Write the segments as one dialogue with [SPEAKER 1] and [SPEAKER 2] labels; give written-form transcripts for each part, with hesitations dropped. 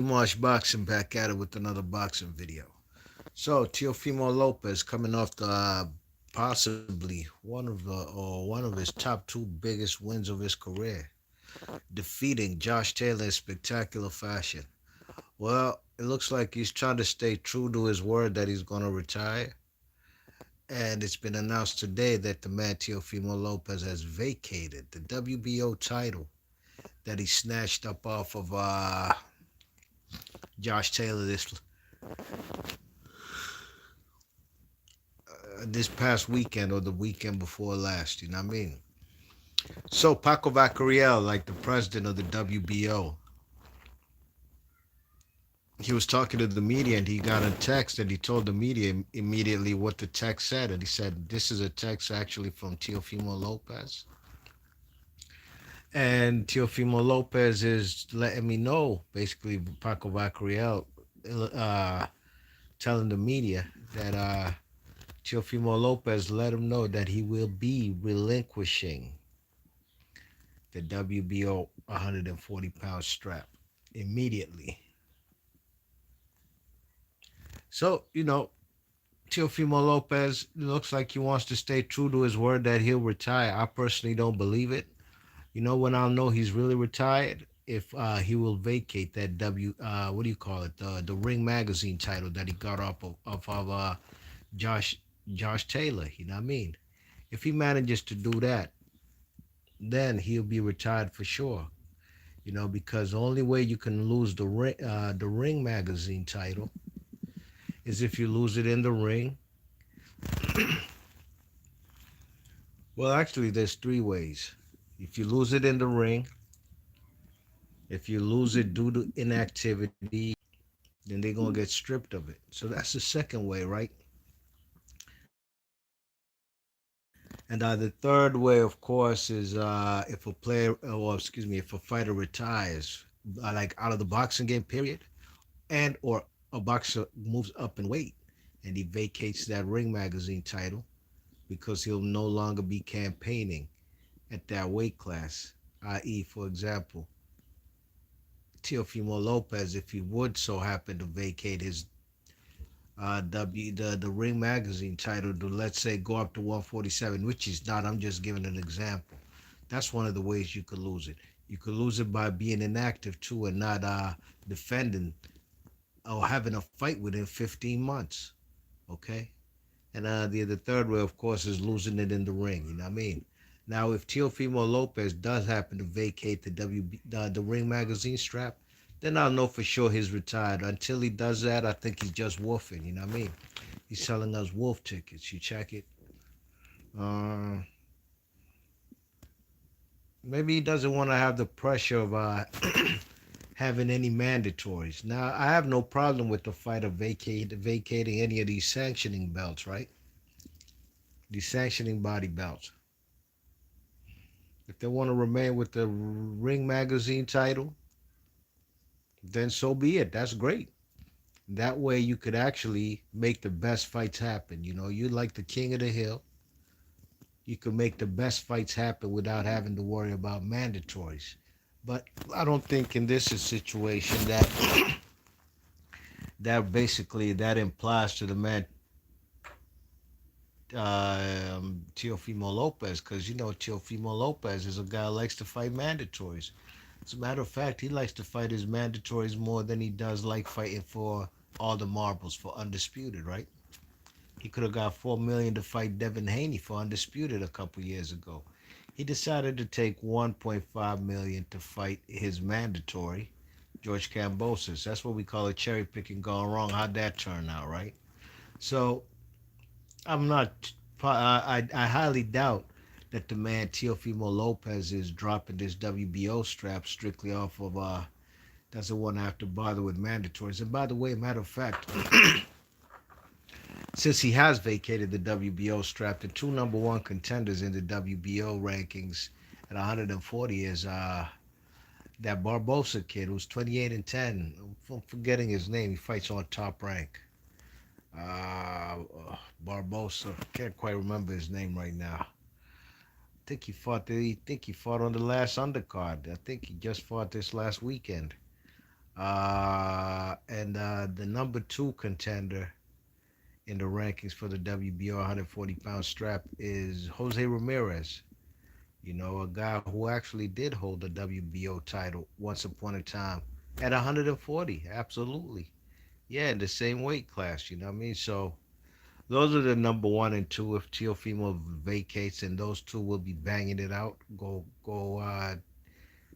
[SPEAKER 1] Marsh Boxing back at it with another boxing video. So Teofimo Lopez coming off the possibly one of his top two biggest wins of his career, defeating Josh Taylor in spectacular fashion. Well, it looks like he's trying to stay true to his word that he's going to retire, and it's been announced today that the man Teofimo Lopez has vacated the WBO title that he snatched up off of Josh Taylor this past weekend or the weekend before last. You know what I mean? So Paco Vacariel, like the president of the WBO, he was talking to the media and he got a text and he told the media immediately what the text said. And he said, "This is a text actually from Teofimo Lopez." And Teofimo Lopez is letting me know, basically, Paco Vacariel uh, telling the media that Teofimo Lopez let him know that he will be relinquishing the WBO 140-pound strap immediately. So, Teofimo Lopez looks like he wants to stay true to his word that he'll retire. I personally don't believe it. You know when I'll know he's really retired? If he will vacate that what do you call it? The Ring magazine title that he got off of Josh Josh Taylor. You know what I mean? If he manages to do that, then he'll be retired for sure. Because the only way you can lose the Ring magazine title is if you lose it in the ring. Well, actually, there's three ways. If you lose it in the ring, if you lose it due to inactivity, then they're gonna get stripped of it. So that's the second way, right? And the third way, of course, is if a player, or excuse me, if a fighter retires, like out of the boxing game, period, and or a boxer moves up in weight and he vacates that Ring magazine title because he'll no longer be campaigning at that weight class. I.e., for example, Teofimo Lopez, if he would so happen to vacate his the Ring magazine title to, let's say, go up to 147, which he's not. I'm just giving an example. That's one of the ways you could lose it. You could lose it by being inactive too and not defending or having a fight within 15 months. Okay. And the third way, of course, is losing it in the ring. You know what I mean? Now, if Teofimo Lopez does happen to vacate the Ring magazine strap, then I'll know for sure he's retired. Until he does that, I think he's just wolfing. You know what I mean? He's selling us wolf tickets. You check it. Uh, Maybe he doesn't want to have the pressure of having any mandatories. Now, I have no problem with the fighter vacating any of these sanctioning belts, right? These sanctioning body belts. If they want to remain with the Ring magazine title, then so be it. That's great. That way you could actually make the best fights happen. You're like the king of the hill. You could make the best fights happen without having to worry about mandatories. But I don't think in this situation that basically that implies to the man Teofimo Lopez, because Teofimo Lopez is a guy who likes to fight mandatories. As a matter of fact, he likes to fight his mandatories more than he does like fighting for all the marbles for undisputed, right? He could have got 4 million to fight Devin Haney for undisputed a couple years ago. He decided to take 1.5 million to fight his mandatory, George Kambosos. That's what we call a cherry picking gone wrong. How'd that turn out, right? So I'm not. I highly doubt that the man Teofimo Lopez is dropping this WBO strap strictly off of doesn't want to have to bother with mandatories. And by the way, matter of fact, since he has vacated the WBO strap, the two number one contenders in the WBO rankings at 140 is that Barbosa kid who's 28 and 10. I'm forgetting his name. He fights on Top Rank. Uh, Barbosa. Can't quite remember his name right now. I think he fought on the last undercard. I think he just fought this last weekend. And the number two contender in the rankings for the WBO 140-pound strap is Jose Ramirez. You know, a guy who actually did hold the WBO title once upon a time at 140. Absolutely. Yeah, in the same weight class. You know what I mean? So those are the number one and two. If Teofimo vacates, and those two will be banging it out, go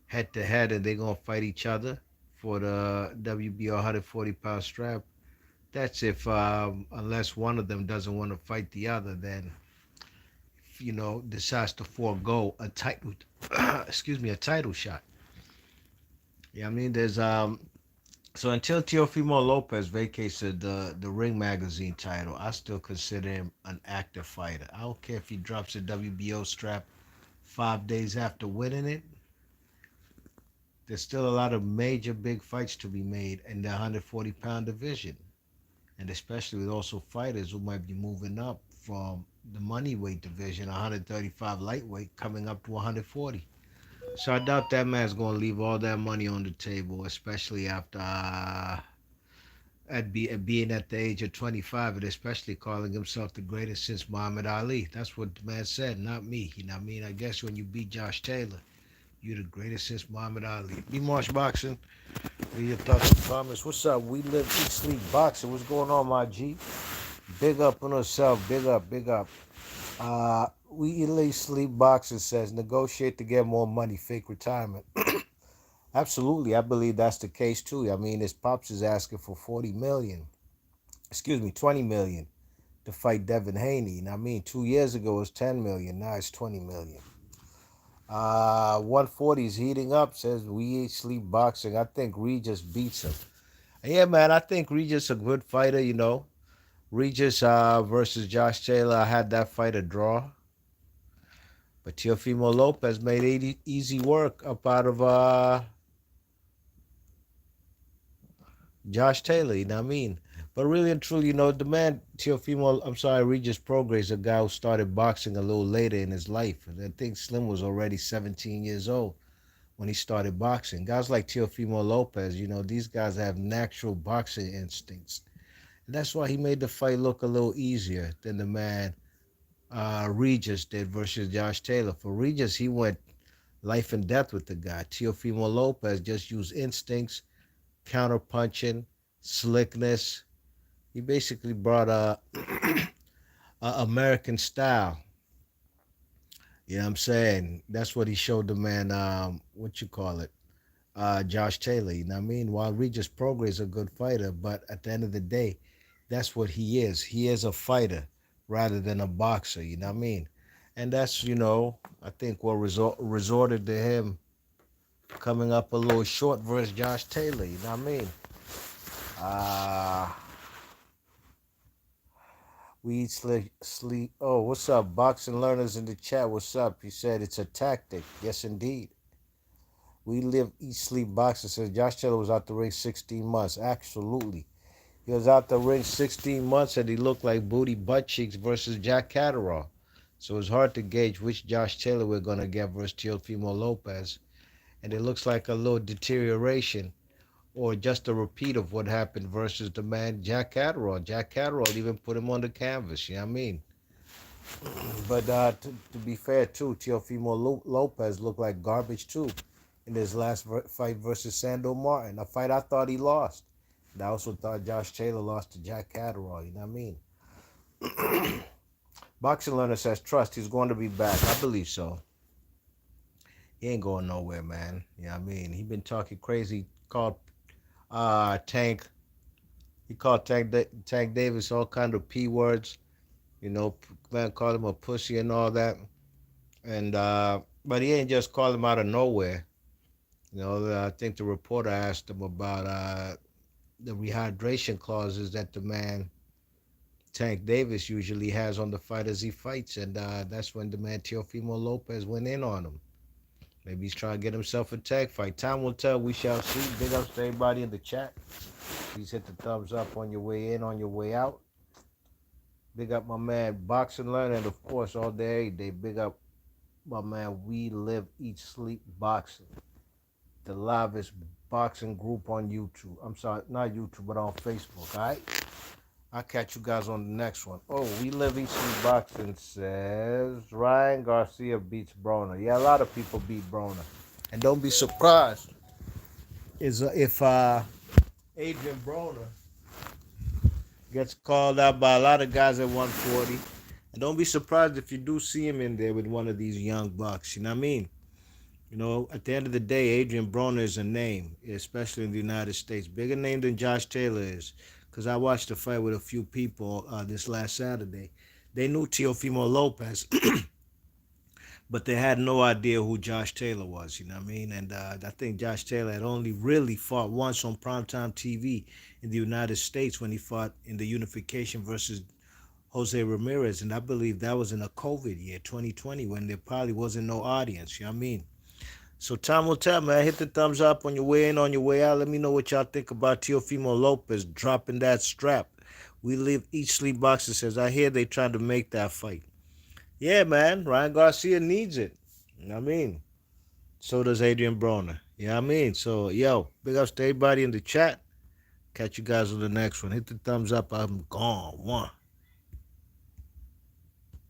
[SPEAKER 1] head to head, and they're gonna fight each other for the WBO 140-pound strap. That's if unless one of them doesn't want to fight the other, then decides to forego a title, excuse me, a title shot. Yeah, I mean, there's so until Teofimo Lopez vacates the Ring Magazine title, I still consider him an active fighter. I don't care if he drops a WBO strap 5 days after winning it. There's still a lot of major big fights to be made in the 140-pound division, and especially with also fighters who might be moving up from the money weight division, 135 lightweight, coming up to 140. So I doubt that man's gonna leave all that money on the table, especially after being at the age of 25, and especially calling himself the greatest since Muhammad Ali. That's what the man said, not me. You know what I mean? I guess when you beat Josh Taylor, you're the greatest since Muhammad Ali. Be Marsh Boxing. What are your thoughts and comments? What's up? We live, eat, sleep, boxing. What's going on, my G? Big up on yourself. Big up, big up. We eat, live, sleep, boxing says negotiate to get more money, fake retirement. Absolutely, I believe that's the case too. I mean, his pops is asking for 40 million, excuse me, 20 million to fight Devin Haney. And I mean, 2 years ago it was 10 million, now it's 20 million. 140 is heating up, says we eat, sleep, boxing. I think Regis beats him. Yeah, man, I think Regis a good fighter, you know. Regis versus Josh Taylor, I had that fight a draw. But Teofimo Lopez made easy work up out of Josh Taylor, you know what I mean? But really and truly, the man, Teofimo, I'm sorry, Regis Prograis, a guy who started boxing a little later in his life. And I think Slim was already 17 years old when he started boxing. Guys like Teofimo Lopez, these guys have natural boxing instincts. And that's why he made the fight look a little easier than the man Regis did versus Josh Taylor. For Regis, he went life and death with the guy. Teofimo Lopez just used instincts, counter punching, slickness. He basically brought a American style. You know what I'm saying? That's what he showed the man. What you call it? Josh Taylor. You know what I mean? While Regis Prograis is a good fighter, but at the end of the day, that's what he is. He is a fighter rather than a boxer. You know what I mean? And that's I think what resorted to him coming up a little short versus Josh Taylor. You know what I mean? Uh, we eat, sleep. Oh, what's up? Boxing learners in the chat. What's up? He said it's a tactic. Yes, indeed. We live, eat, sleep, boxing. Says Josh Taylor was out the ring 16 months. Absolutely. He was out the ring 16 months and he looked like booty butt cheeks versus Jack Catterall. So it's hard to gauge which Josh Taylor we're going to get versus Teofimo Lopez. And it looks like a little deterioration or just a repeat of what happened versus the man Jack Catterall. Jack Catterall even put him on the canvas, you know what I mean? But to be fair, too, Teofimo Lopez looked like garbage, too, in his last fight versus Sando Martin, a fight I thought he lost. And I also thought Josh Taylor lost to Jack Catterall, you know what I mean? Boxing Learner says, trust, he's going to be back. I believe so. He ain't going nowhere, man. You know what I mean? He been talking crazy, called Tank. He called Tank Davis all kind of P words. Man called him a pussy and all that. And but he ain't just called him out of nowhere. I think the reporter asked him about the rehydration clauses that the man Tank Davis usually has on the fighters he fights, and that's when the man Teofimo Lopez went in on him. Maybe he's trying to get himself a tag fight. Time will tell. We shall see. Big ups to everybody in the chat. Please hit the thumbs up on your way in, on your way out. Big up my man Boxing Learn, and of course all day, every day. Big up my man We Live, Eat, Sleep, Boxing. The livest boxing group on YouTube. I'm sorry, not YouTube, but on Facebook. All right. I'll catch you guys on the next one. Oh, We Live Each Sleep Boxing says Ryan Garcia beats Broner. Yeah, a lot of people beat Broner. And don't be surprised is if Adrian Broner gets called out by a lot of guys at 140. And don't be surprised if you do see him in there with one of these young bucks. You know what I mean? You know, at the end of the day, Adrian Broner is a name, especially in the United States. Bigger name than Josh Taylor is. Because I watched the fight with a few people this last Saturday. They knew Teofimo Lopez, but they had no idea who Josh Taylor was, you know what I mean? And I think Josh Taylor had only really fought once on primetime TV in the United States when he fought in the unification versus Jose Ramirez. And I believe that was in a COVID year, 2020, when there probably wasn't no audience, you know what I mean? So time will tell, man. Hit the thumbs up on your way in, on your way out. Let me know what y'all think about Teofimo Lopez dropping that strap. We Live Each Sleep Boxer says, I hear they trying to make that fight. Yeah, man. Ryan Garcia needs it. You know what I mean? So does Adrian Broner. You know what I mean? So, yo, big ups to everybody in the chat. Catch you guys on the next one. Hit the thumbs up. I'm gone. One.